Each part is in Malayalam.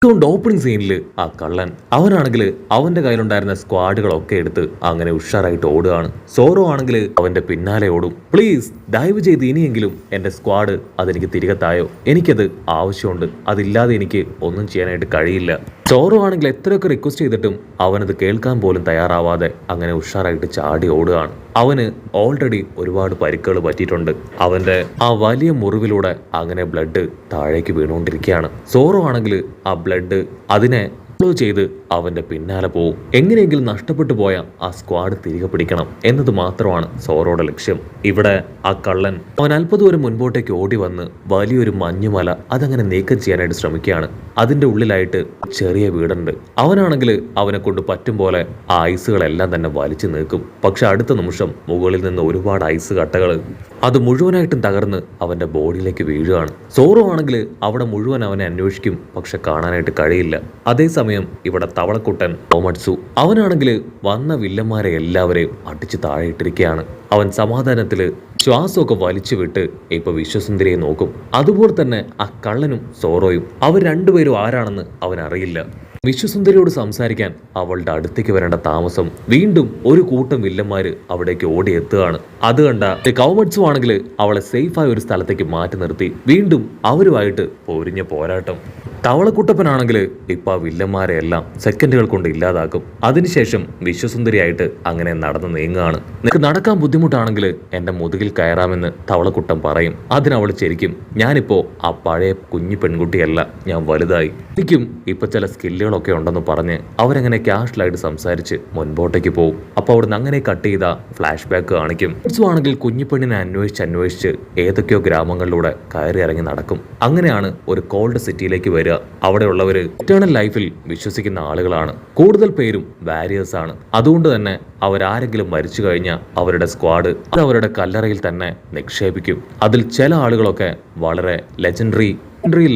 കൊണ്ട് ഓപ്പണിംഗ് സീനിൽ ആ കള്ളൻ അവനാണെങ്കിൽ അവന്റെ കയ്യിലുണ്ടായിരുന്ന സ്ക്വാഡുകളൊക്കെ എടുത്ത് അങ്ങനെ ഉഷാറായിട്ട് ഓടുകയാണ്. സോറോ ആണെങ്കിൽ അവന്റെ പിന്നാലെ ഓടും. പ്ലീസ് ദയവ് ചെയ്ത് ഇനിയെങ്കിലും എന്റെ സ്ക്വാഡ് അതെനിക്ക് തിരികെ തായോ, എനിക്കത് ആവശ്യമുണ്ട്, അതില്ലാതെ എനിക്ക് ഒന്നും ചെയ്യാനായിട്ട് കഴിയില്ല. സോറോ ആണെങ്കിൽ എത്രയൊക്കെ റിക്വസ്റ്റ് ചെയ്തിട്ടും അവനത് കേൾക്കാൻ പോലും തയ്യാറാവാതെ അങ്ങനെ ഉഷാറായിട്ട് ചാടി ഓടുകയാണ്. അവന് ഓൾറെഡി ഒരുപാട് പരിക്കുകൾ പറ്റിയിട്ടുണ്ട്. അവന്റെ ആ വലിയ മുറിവിലൂടെ അങ്ങനെ ബ്ലഡ് താഴേക്ക് വീണുകൊണ്ടിരിക്കുകയാണ്. സോറോ ആണെങ്കിൽ ആ ബ്ലഡ് അതിനെ ഫോളോ ചെയ്ത് അവന്റെ പിന്നാലെ പോവും. എങ്ങനെയെങ്കിലും നഷ്ടപ്പെട്ടു പോയ ആ സ്ക്വാഡ് തിരികെ പിടിക്കണം എന്നത് മാത്രമാണ് സോറോയുടെ ലക്ഷ്യം. ഇവിടെ ആ കള്ളൻ അവൻ അല്പദൂരം മുൻപോട്ടേക്ക് ഓടി വന്ന് വലിയൊരു മഞ്ഞുമല അതങ്ങനെ നീക്കം ചെയ്യാനായിട്ട് ശ്രമിക്കുകയാണ്. അതിന്റെ ഉള്ളിലായിട്ട് ചെറിയ വീടുണ്ട്. അവനാണെങ്കിൽ അവനെ കൊണ്ട് പറ്റും പോലെ ആ ഐസുകളെല്ലാം തന്നെ വലിച്ചു നീക്കും. പക്ഷെ അടുത്ത നിമിഷം മുകളിൽ നിന്ന് ഒരുപാട് ഐസ് കട്ടകൾ അത് മുഴുവനായിട്ടും തകർന്ന് അവന്റെ ബോഡിയിലേക്ക് വീഴുകയാണ്. സോറോ ആണെങ്കിൽ അവിടെ മുഴുവൻ അവനെ അന്വേഷിക്കും, പക്ഷെ കാണാനായിട്ട് കഴിയില്ല. അതേസമയം ഇവിടെ തവളക്കുട്ടൻ ടോമറ്റ്സു അവനാണെങ്കിൽ വന്ന വില്ലന്മാരെ എല്ലാവരെയും അടിച്ച് താഴെ ഇട്ടിരിക്കുകയാണ്. അവൻ സമാധാനത്തില് ശ്വാസമൊക്കെ വലിച്ചു വിട്ട് ഇപ്പൊ വിശ്വസുന്ദരിയെ നോക്കും. അതുപോലെ തന്നെ ആ കള്ളനും സോറോയും അവർ രണ്ടുപേരും ആരാണെന്ന് അവൻ അറിയില്ല. വിശ്വസുന്ദരിയോട് സംസാരിക്കാൻ അവളുടെ അടുത്തേക്ക് വരേണ്ട താമസം വീണ്ടും ഒരു കൂട്ടം വില്ലന്മാര് അവിടേക്ക് ഓടി എത്തുകയാണ്. അത് കണ്ട കൗമറ്റ്സു ആണെങ്കിൽ അവളെ സേഫായ ഒരു സ്ഥലത്തേക്ക് മാറ്റി നിർത്തി വീണ്ടും അവരുമായിട്ട് പൊരിഞ്ഞ പോരാട്ടം. തവളക്കുട്ടപ്പനാണെങ്കിൽ ഇപ്പൊ ആ വില്ലന്മാരെ എല്ലാം സെക്കൻഡുകൾ കൊണ്ട് ഇല്ലാതാക്കും. അതിനുശേഷം വിശ്വസുന്ദരിയായിട്ട് അങ്ങനെ നടന്നു നീങ്ങുകയാണ്. നിനക്ക് നടക്കാൻ ബുദ്ധിമുട്ടാണെങ്കിൽ എന്റെ മുതുകിൽ കയറാമെന്ന് തവളക്കുട്ടൻ പറയും. അതിനവൾ ശരിക്കും ഞാനിപ്പോ ആ പഴയ കുഞ്ഞു പെൺകുട്ടിയല്ല, ഞാൻ വലുതായി, എനിക്കും ഇപ്പൊ ചില സ്കില്ലുകളൊക്കെ ഉണ്ടെന്ന് പറഞ്ഞ് അവരങ്ങനെ കാഷ്വലായിട്ട് സംസാരിച്ച് മുൻപോട്ടേക്ക് പോകും. അപ്പൊ അവിടുന്ന് അങ്ങനെ കട്ട് ചെയ്ത ഫ്ലാഷ് ബാക്ക് കാണിക്കും. ആണെങ്കിൽ കുഞ്ഞിപ്പെണ്ണിനെ അന്വേഷിച്ച് ഏതൊക്കെയോ ഗ്രാമങ്ങളിലൂടെ കയറി ഇറങ്ങി നടക്കും. അങ്ങനെയാണ് ഒരു കോൾഡ് സിറ്റിയിലേക്ക് വരിക. അവിടെയുള്ളവര് ഇറ്റേണൽ ലൈഫിൽ വിശ്വസിക്കുന്ന ആളുകളാണ്. കൂടുതൽ പേരും വാരിയേഴ്സ് ആണ്. അതുകൊണ്ട് തന്നെ അവരാരെങ്കിലും മരിച്ചു കഴിഞ്ഞാൽ അവരുടെ സ്ക്വാഡ് അത് അവരുടെ കല്ലറയിൽ തന്നെ നിക്ഷേപിക്കും. അതിൽ ചില ആളുകളൊക്കെ വളരെ ലെജൻഡറി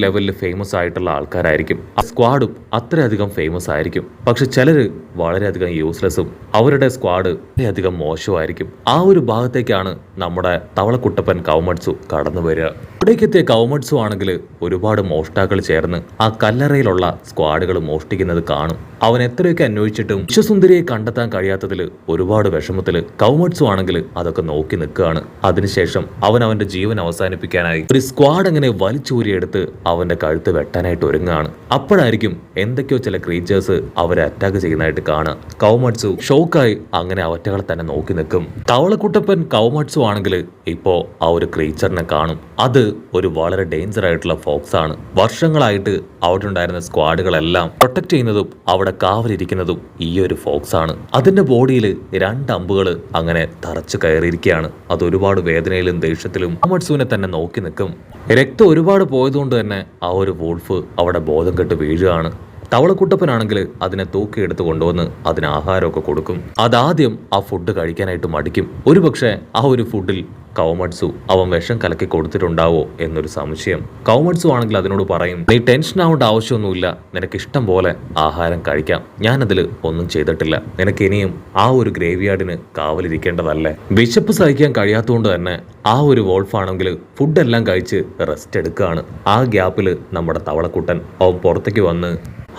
ലെവലിൽ ഫേമസ് ആയിട്ടുള്ള ആൾക്കാരായിരിക്കും. ആ സ്ക്വാഡും അത്രയധികം ഫേമസ് ആയിരിക്കും. പക്ഷെ ചിലര് വളരെയധികം യൂസ്ലെസ്സും അവരുടെ സ്ക്വാഡ് വളരെയധികം മോശമായിരിക്കും. ആ ഒരു ഭാഗത്തേക്കാണ് നമ്മുടെ തവളക്കുട്ടപ്പൻ കൗമറ്റ്സു കടന്നു വരിക. അവിടേക്കെത്തിയ കൗമറ്റ്സു ആണെങ്കിൽ ഒരുപാട് മോഷ്ടാക്കൾ ചേർന്ന് ആ കല്ലറയിലുള്ള സ്ക്വാഡുകൾ മോഷ്ടിക്കുന്നത് കാണും. അവൻ എത്രയൊക്കെ അന്വേഷിച്ചിട്ടും വിശ്വസുന്ദരിയെ കണ്ടെത്താൻ കഴിയാത്തതിൽ ഒരുപാട് വിഷമത്തില് കൗമറ്റ്സു ആണെങ്കിൽ അതൊക്കെ നോക്കി നിൽക്കുകയാണ്. അതിനുശേഷം അവൻ അവന്റെ ജീവൻ അവസാനിപ്പിക്കാനായി ഒരു സ്ക്വാഡ് അങ്ങനെ വലിച്ചൂരിയെടുത്ത് അവന്റെ കഴുത്ത് വെട്ടാനായിട്ട് ഒരുങ്ങുകയാണ്. അപ്പോഴായിരിക്കും എന്തൊക്കെയോ ചില ക്രീച്ചേഴ്സ് അവരെ അറ്റാക്ക് ചെയ്യുന്നതായിട്ട് കാണുക. കൗമറ്റ്സു ഷോക്കായി അങ്ങനെ അവറ്റകളെ തന്നെ നോക്കി നിൽക്കും. തവളക്കുട്ടപ്പൻ കൗമറ്റ്സു ആണെങ്കിൽ ഇപ്പോ ആ ഒരു ക്രീച്ചറിനെ കാണും. അത് ഒരു വളരെ ഡേഞ്ചർ ആയിട്ടുള്ള ഫോക്സ് ആണ്. വർഷങ്ങളായിട്ട് അവിടെ ഉണ്ടായിരുന്ന സ്ക്വാഡുകളെല്ലാം പ്രൊട്ടക്ട് ചെയ്യുന്നതും അവിടെ കാവലിരിക്കുന്നതും ഈ ഒരു ഫോക്സ് ആണ്. അതിന്റെ ബോഡിയിൽ 2 അമ്പുകൾ അങ്ങനെ തറച്ചു കയറിയിരിക്കുകയാണ്. അത് ഒരുപാട് വേദനയിലും ദേഷ്യത്തിലും കൗമറ്റ്സുവിനെ തന്നെ നോക്കി നിൽക്കും. രക്തം ഒരുപാട് പോയതുകൊണ്ട് തന്നെ ആ ഒരു വോൾഫ് അവിടെ ബോധം കെട്ട് വീഴുകയാണ്. തവളക്കുട്ടപ്പനാണെങ്കിൽ അതിനെ തൂക്കിയെടുത്ത് കൊണ്ടുവന്ന് അതിന് ആഹാരമൊക്കെ കൊടുക്കും. അതാദ്യം ആ ഫുഡ് കഴിക്കാനായിട്ട് മടിക്കും. ഒരുപക്ഷെ ആ ഒരു ഫുഡിൽ കൗമറ്റ്സു അവൻ വിഷം കലക്കി കൊടുത്തിട്ടുണ്ടാവോ എന്നൊരു സംശയം. കൗമറ്റ്സു ആണെങ്കിൽ അതിനോട് പറയും, നീ ടെൻഷൻ ആവേണ്ട ആവശ്യമൊന്നുമില്ല, നിനക്ക് ഇഷ്ടം പോലെ ആഹാരം കഴിക്കാം, ഞാനതിൽ ഒന്നും ചെയ്തിട്ടില്ല, നിനക്ക് ഇനിയും ആ ഒരു ഗ്രേവിയാർഡിന് കാവലിരിക്കേണ്ടതല്ലേ. വിശപ്പ് സഹിക്കാൻ കഴിയാത്തതുകൊണ്ട് തന്നെ ആ ഒരു വോൾഫാണെങ്കിൽ ഫുഡെല്ലാം കഴിച്ച് റെസ്റ്റ് എടുക്കുകയാണ്. ആ ഗ്യാപ്പിൽ നമ്മുടെ തവളക്കുട്ടൻ അവൻ പുറത്തേക്ക് വന്ന്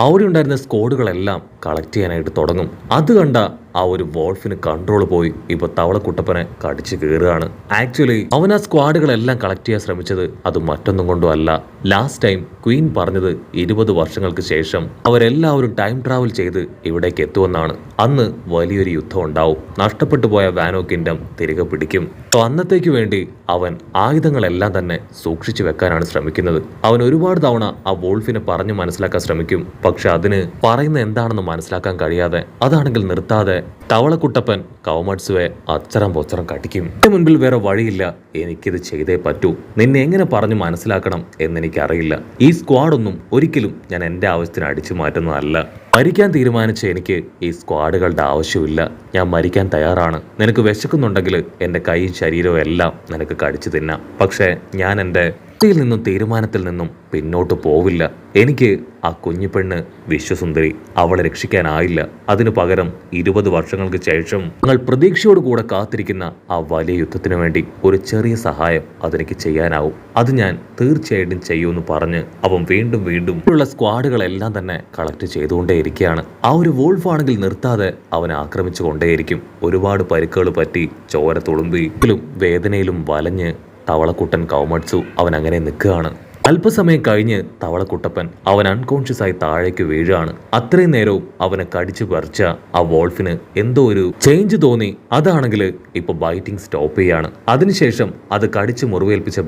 അവിടെ ഉണ്ടായിരുന്ന സ്ക്വാഡുകളെല്ലാം കളക്ട് ചെയ്യാനായിട്ട് തുടങ്ങും. അത് കണ്ട ആ ഒരു വോൾഫിന് കൺട്രോൾ പോയി ഇപ്പൊ തവളക്കുട്ടപ്പനെ കടിച്ചു കയറുകയാണ്. ആക്ച്വലി അവൻ ആ സ്ക്വാഡുകളെല്ലാം കളക്ട് ചെയ്യാൻ ശ്രമിച്ചത് അത് മറ്റൊന്നും കൊണ്ടും അല്ല. ലാസ്റ്റ് ടൈം ക്വീൻ പറഞ്ഞത് 20 വർഷങ്ങൾക്ക് ശേഷം അവരെല്ലാവരും ടൈം ട്രാവൽ ചെയ്ത് ഇവിടേക്ക് എത്തുമെന്നാണ്. അന്ന് വലിയൊരു യുദ്ധം ഉണ്ടാവും. നഷ്ടപ്പെട്ടു പോയ വാനോ കിങ്ഡം തിരികെ പിടിക്കും. അന്നത്തേക്ക് വേണ്ടി അവൻ ആയുധങ്ങളെല്ലാം തന്നെ സൂക്ഷിച്ചു വെക്കാനാണ് ശ്രമിക്കുന്നത്. അവൻ ഒരുപാട് തവണ ആ വോൾഫിനെ പറഞ്ഞു മനസ്സിലാക്കാൻ ശ്രമിക്കും. പക്ഷെ അതിന് പറയുന്ന എന്താണെന്ന് മനസ്സിലാക്കാൻ കഴിയാതെ അതാണെങ്കിൽ നിർത്താതെ തവളക്കുട്ടപ്പൻ കൗമറ്റ്സുവെ അച്ചറം പൊച്ചറം കടിക്കും. എന്റെ മുൻപിൽ വേറെ വഴിയില്ല, എനിക്കിത് ചെയ്തേ പറ്റൂ. നിന്നെ എങ്ങനെ പറഞ്ഞു മനസ്സിലാക്കണം എന്നെനിക്കറിയില്ല. ഈ സ്ക്വാഡൊന്നും ഒരിക്കലും ഞാൻ എൻ്റെ ആവശ്യത്തിന് അടിച്ചു മാറ്റുന്നതല്ല. മരിക്കാൻ തീരുമാനിച്ച എനിക്ക് ഈ സ്ക്വാഡുകളുടെ ആവശ്യമില്ല. ഞാൻ മരിക്കാൻ തയ്യാറാണ്. നിനക്ക് വിശക്കുന്നുണ്ടെങ്കിൽ എൻ്റെ കൈയും ശരീരവും എല്ലാം നിനക്ക് കടിച്ചു തിന്നാം. പക്ഷേ ഞാൻ എൻ്റെ യിൽ നിന്നും തീരുമാനത്തിൽ നിന്നും പിന്നോട്ട് പോവില്ല. എനിക്ക് ആ കുഞ്ഞു പെണ്ണ് വിശ്വസുന്ദരി, അവളെ രക്ഷിക്കാനായില്ല. അതിനു പകരം 20 വർഷങ്ങൾക്ക് ശേഷം ഞങ്ങൾ പ്രതീക്ഷയോടുകൂടെ കാത്തിരിക്കുന്ന ആ വലിയ യുദ്ധത്തിനു വേണ്ടി ഒരു ചെറിയ സഹായം അതെനിക്ക് ചെയ്യാനാവും. അത് ഞാൻ തീർച്ചയായിട്ടും ചെയ്യുമെന്ന് പറഞ്ഞ് അവൻ വീണ്ടും വീണ്ടും ഉള്ള സ്ക്വാഡുകളെല്ലാം തന്നെ കളക്ട് ചെയ്തുകൊണ്ടേയിരിക്കുകയാണ്. ആ ഒരു വോൾഫ് ആണെങ്കിൽ നിർത്താതെ അവനെ ആക്രമിച്ചു കൊണ്ടേയിരിക്കും. ഒരുപാട് പരിക്കുകൾ പറ്റി ചോര തുളുമ്പിലും വേദനയിലും വലഞ്ഞ് തവളക്കുട്ടൻ കൗമട്സു അവൻ അങ്ങനെ നിൽക്കുകയാണ്. അല്പസമയം കഴിഞ്ഞ് തവളക്കുട്ടപ്പൻ അവൻ അൺകോൺഷ്യസ് ആയി താഴേക്ക് വീഴാണ്. അത്രയും നേരവും അവനെ കടിച്ചു പറിച്ച ആ വോൾഫിന് എന്തോ ഒരു ചേഞ്ച് തോന്നി. അതാണെങ്കിൽ ഇപ്പൊ ബൈറ്റിംഗ് സ്റ്റോപ്പ് ചെയ്യാണ്. അതിനുശേഷം അത് കടിച്ചു മുറിവേൽപ്പിച്ച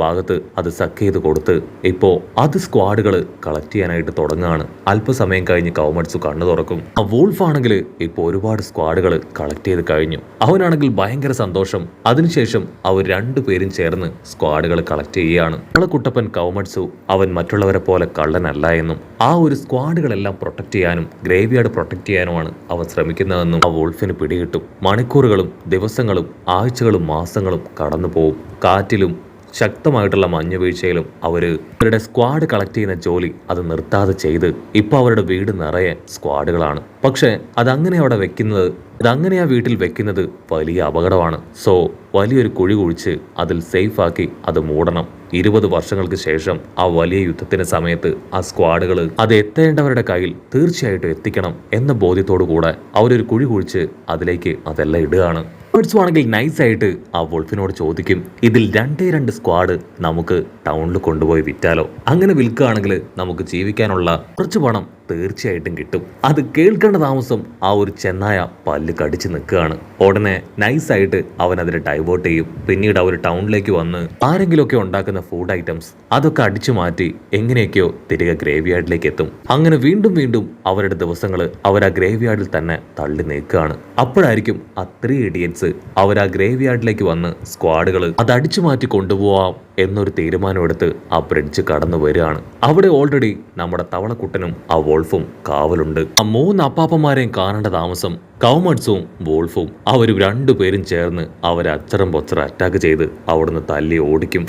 ഭാഗത്ത് അത് സക്ക് ചെയ്ത് കൊടുത്ത് ഇപ്പോ അത് സ്ക്വാഡുകൾ കളക്ട് ചെയ്യാനായിട്ട് തുടങ്ങുകയാണ്. അല്പസമയം കഴിഞ്ഞ് കൗമട്സു കണ്ണു തുറക്കും. ആ വോൾഫ് ആണെങ്കിൽ ഇപ്പൊ ഒരുപാട് സ്ക്വാഡുകൾ കളക്ട് ചെയ്ത് കഴിഞ്ഞു. അവനാണെങ്കിൽ ഭയങ്കര സന്തോഷം. അതിനുശേഷം അവർ രണ്ടുപേരും ചേർന്ന് സ്ക്വാഡുകൾ കളക്ട് ചെയ്യുകയാണ്. കുട്ടപ്പൻ കൗമട്സു അവൻ മറ്റുള്ളവരെ പോലെ കള്ളനല്ല എന്നും ആ ഒരു സ്ക്വാഡുകളെല്ലാം പ്രൊട്ടക്ട് ചെയ്യാനും ഗ്രേവ്യാർഡ് പ്രൊട്ടക്ട് ചെയ്യാനുമാണ് അവൻ ശ്രമിക്കുന്നതെന്നും ആ വോൾഫിന് പിടികിട്ടും. മണിക്കൂറുകളും ദിവസങ്ങളും ആഴ്ചകളും മാസങ്ങളും കടന്നു പോകും. കാറ്റിലും ശക്തമായിട്ടുള്ള മഞ്ഞുവീഴ്ചയിലും അവരുടെ സ്ക്വാഡ് കളക്ട് ചെയ്യുന്ന ജോലി അത് നിർത്താതെ ചെയ്ത് ഇപ്പോൾ അവരുടെ വീട് നിറയെ സ്ക്വാഡുകളാണ്. പക്ഷേ അതങ്ങനെ ആ വീട്ടിൽ വെക്കുന്നത് വലിയ അപകടമാണ്. സോ വലിയൊരു കുഴി കുഴിച്ച് അതിൽ സേഫാക്കി അത് മൂടണം. 20 വർഷങ്ങൾക്ക് ശേഷം ആ വലിയ യുദ്ധത്തിന്റെ സമയത്ത് ആ സ്ക്വാഡുകൾ അത് എത്തേണ്ടവരുടെ കയ്യിൽ തീർച്ചയായിട്ടും എത്തിക്കണം എന്ന ബോധ്യത്തോടു കൂടെ അവരൊരു കുഴി കുഴിച്ച് അതിലേക്ക് അതെല്ലാം ഇടുകയാണ്. ആണെങ്കിൽ നൈസായിട്ട് ആ വോൾഫിനോട് ചോദിക്കും, ഇതിൽ 2 സ്ക്വാഡ് നമുക്ക് ടൗണിൽ കൊണ്ടുപോയി വിറ്റാലോ? അങ്ങനെ വിൽക്കുകയാണെങ്കിൽ നമുക്ക് ജീവിക്കാനുള്ള കുറച്ച് പണം തീർച്ചയായിട്ടും കിട്ടും. അത് കേൾക്കേണ്ട താമസം ആ ഒരു ചെന്നായ പല്ല് കടിച്ച് നിൽക്കുകയാണ്. ഉടനെ നൈസായിട്ട് അവൻ അതിനെ ഡൈവേർട്ട് ചെയ്യും. പിന്നീട് അവർ ടൗണിലേക്ക് വന്ന് ആരെങ്കിലുമൊക്കെ ഉണ്ടാക്കുന്ന ഫുഡ് ഐറ്റംസ് അതൊക്കെ അടിച്ചു മാറ്റി എങ്ങനെയൊക്കെയോ തിരികെ ഗ്രേവ്യാർഡിലേക്ക് എത്തും. അങ്ങനെ വീണ്ടും വീണ്ടും അവരുടെ ദിവസങ്ങൾ അവർ ആ ഗ്രേവ്യാർഡിൽ തന്നെ തള്ളി നീക്കുകയാണ്. അപ്പോഴായിരിക്കും ആ 3 ഇഡിയറ്റ്സ് അവർ ആ ഗ്രേവ്യാർഡിലേക്ക് വന്ന് സ്ക്വാഡുകൾ അത് അടിച്ചു മാറ്റി കൊണ്ടുപോവാം എന്നൊരു തീരുമാനമെടുത്ത് ആ ബ്രിഡ്ജ് കടന്നു വരികയാണ്. അവിടെ ഓൾറെഡി നമ്മുടെ തവളക്കുട്ടനും ആ വോൾഫും കാവലുണ്ട്. ആ 3 അപ്പാപ്പന്മാരെയും കാണേണ്ട താമസം കൗമട്സും വോൾഫും അവർ 2 പേരും ചേർന്ന് അവരെ അച്ചറം പൊച്ചറ അറ്റാക്ക് ചെയ്ത് അവിടുന്ന് തല്ലി ഓടിക്കും.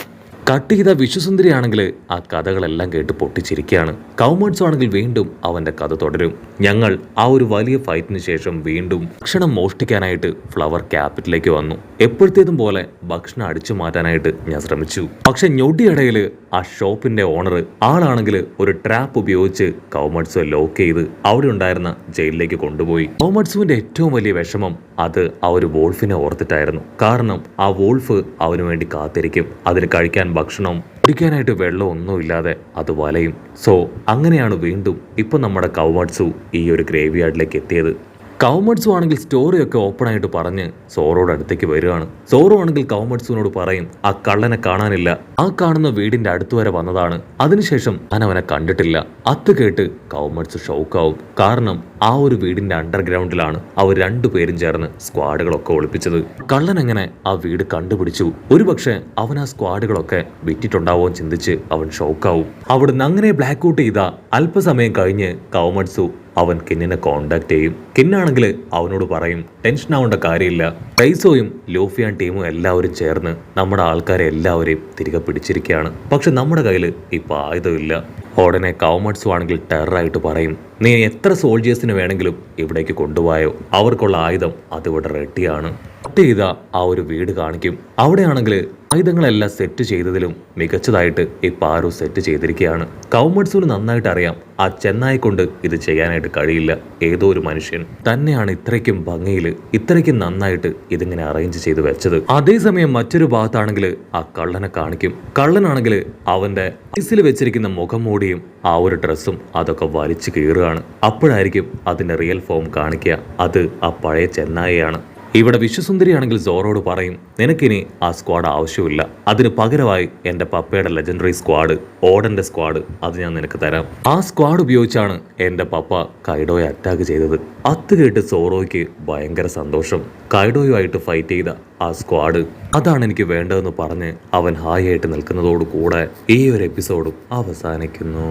കട്ട് ചെയ്ത വിശ്വസുന്ദരിയാണെങ്കിൽ ആ കഥകളെല്ലാം കേട്ട് പൊട്ടിച്ചിരിക്കുകയാണ്. കൗമട്സു ആണെങ്കിൽ വീണ്ടും അവന്റെ കഥ തുടരും. ഞങ്ങൾ ആ ഒരു വലിയ ഫൈറ്റിന് ശേഷം വീണ്ടും ഭക്ഷണം മോഷ്ടിക്കാനായിട്ട് ഫ്ലവർ ക്യാപിറ്റലിലേക്ക് വന്നു. എപ്പോഴത്തേതും പോലെ ഭക്ഷണം അടിച്ചു മാറ്റാനായിട്ട് ഞാൻ ശ്രമിച്ചു. പക്ഷെ ഞൊടിയിടയിൽ ആ ഷോപ്പിന്റെ ഓണർ ആളാണെങ്കിൽ ഒരു ട്രാപ്പ് ഉപയോഗിച്ച് കൗമട്സുവെ ലോക്ക് ചെയ്ത് അവിടെ ഉണ്ടായിരുന്ന ജയിലിലേക്ക് കൊണ്ടുപോയി. കൗമട്സുവിന്റെ ഏറ്റവും വലിയ വിഷമം അത് ആ ഒരു വോൾഫിനെ ഓർത്തിട്ടായിരുന്നു. കാരണം ആ വോൾഫ് അവന് വേണ്ടി കാത്തിരിക്കും. അതിന് കഴിക്കാൻ ഭക്ഷണം, കുടിക്കാനായിട്ട് വെള്ളം ഒന്നുമില്ലാതെ അത് വലയും. സോ അങ്ങനെയാണ് വീണ്ടും ഇപ്പൊ നമ്മുടെ കൗമട്സു ഈ ഒരു ഗ്രേവ്യാർഡിലേക്ക് എത്തിയത്. കൗമട്സു ആണെങ്കിൽ സ്റ്റോറിയൊക്കെ ഓപ്പൺ ആയിട്ട് പറഞ്ഞ് സോറോയുടെ അടുത്തേക്ക് വരികയാണ്. സോറോ ആണെങ്കിൽ കൗമട്സുവിനോട് പറയും, ആ കള്ളനെ കാണാനില്ല, ആ കാണുന്ന വീടിന്റെ അടുത്ത് വരെ വന്നതാണ്, അതിനുശേഷം ഞാൻ അവനെ കണ്ടിട്ടില്ല. അത് കേട്ട് കൗമട്സു ഷോക്കാവും. കാരണം ആ ഒരു വീടിന്റെ അണ്ടർഗ്രൗണ്ടിലാണ് അവർ 2 പേരും ചേർന്ന് സ്ക്വാഡുകളൊക്കെ ഒളിപ്പിച്ചത്. കള്ളൻ എങ്ങനെ ആ വീട് കണ്ടുപിടിച്ചു? ഒരുപക്ഷെ അവൻ ആ സ്ക്വാഡുകളൊക്കെ വിറ്റിട്ടുണ്ടാവോ ചിന്തിച്ച് അവൻ ഷോക്കാവും. അവിടുന്ന് അങ്ങനെ ബ്ലാക്ക് ഔട്ട് ചെയ്ത അല്പസമയം കഴിഞ്ഞ് കൗമട്സു അവൻ കിന്നിനെ കോണ്ടാക്ട് ചെയ്യും. കിന്നാണെങ്കിൽ അവനോട് പറയും, ടെൻഷൻ ആവേണ്ട കാര്യമില്ല, ടൈസോയും ലൂഫിയാൻ ടീമും എല്ലാവരും ചേർന്ന് നമ്മുടെ ആൾക്കാരെ എല്ലാവരെയും തിരികെ പിടിച്ചിരിക്കുകയാണ്. പക്ഷെ നമ്മുടെ കയ്യിൽ ഇപ്പൊ ആയുധമില്ല. ഉടനെ കൗമട്സു ആണെങ്കിൽ ടെററായിട്ട് പറയും, നീ എത്ര സോൾജേഴ്സിന് വേണമെങ്കിലും ഇവിടേക്ക് കൊണ്ടുപോയോ, അവർക്കുള്ള ആയുധം അതിവിടെ റെഡിയാണ്. കട്ട് ചെയ്ത ആ ഒരു വീട് കാണിക്കും. അവിടെയാണെങ്കിൽ ആയുധങ്ങളെല്ലാം സെറ്റ് ചെയ്തതിലും മികച്ചതായിട്ട് ഇപ്പം ആരോ സെറ്റ് ചെയ്തിരിക്കുകയാണ്. കൗമട്സുവിന് നന്നായിട്ട് അറിയാം ആ ചെന്നായി കൊണ്ട് ഇത് ചെയ്യാനായിട്ട് കഴിയില്ല. ഏതോ ഒരു മനുഷ്യൻ തന്നെയാണ് ഇത്രയ്ക്കും ഭംഗിയിൽ ഇത്രയ്ക്കും നന്നായിട്ട് ഇതിങ്ങനെ അറേഞ്ച് ചെയ്ത് വെച്ചത്. അതേസമയം മറ്റൊരു ഭാഗത്താണെങ്കിൽ ആ കള്ളനെ കാണിക്കും. കള്ളനാണെങ്കിൽ അവന്റെ ിൽ വെച്ചിരിക്കുന്ന മുഖം മൂടിയും ആ ഒരു ഡ്രസ്സും അതൊക്കെ വലിച്ചു കീറുകയാണ്. അപ്പോഴായിരിക്കും അതിന്റെ റിയൽ ഫോം കാണിക്കുക. അത് ആ പഴയ ചെന്നായിയാണ്. ഇവിടെ വിശ്വസുന്ദരിയാണെങ്കിൽ സോറോട് പറയും, നിനക്കിനി ആ സ്ക്വാഡ് ആവശ്യമില്ല, അതിന് പകരമായി എൻ്റെ പപ്പയുടെ ലെജൻഡറി സ്ക്വാഡ്, ഓഡന്റെ സ്ക്വാഡ്, അത് ഞാൻ നിനക്ക് തരാം. ആ സ്ക്വാഡ് ഉപയോഗിച്ചാണ് എൻ്റെ പപ്പ കൈഡോയെ അറ്റാക്ക് ചെയ്തത്. അത് കേട്ട് സോറോയ്ക്ക് ഭയങ്കര സന്തോഷം. കൈഡോയുമായിട്ട് ഫൈറ്റ് ചെയ്ത ആ സ്ക്വാഡ്, അതാണ് എനിക്ക് വേണ്ടതെന്ന് പറഞ്ഞ് അവൻ ഹായ് ആയിട്ട് നിൽക്കുന്നതോടു കൂടെ ഈ ഒരു എപ്പിസോഡും അവസാനിക്കുന്നു.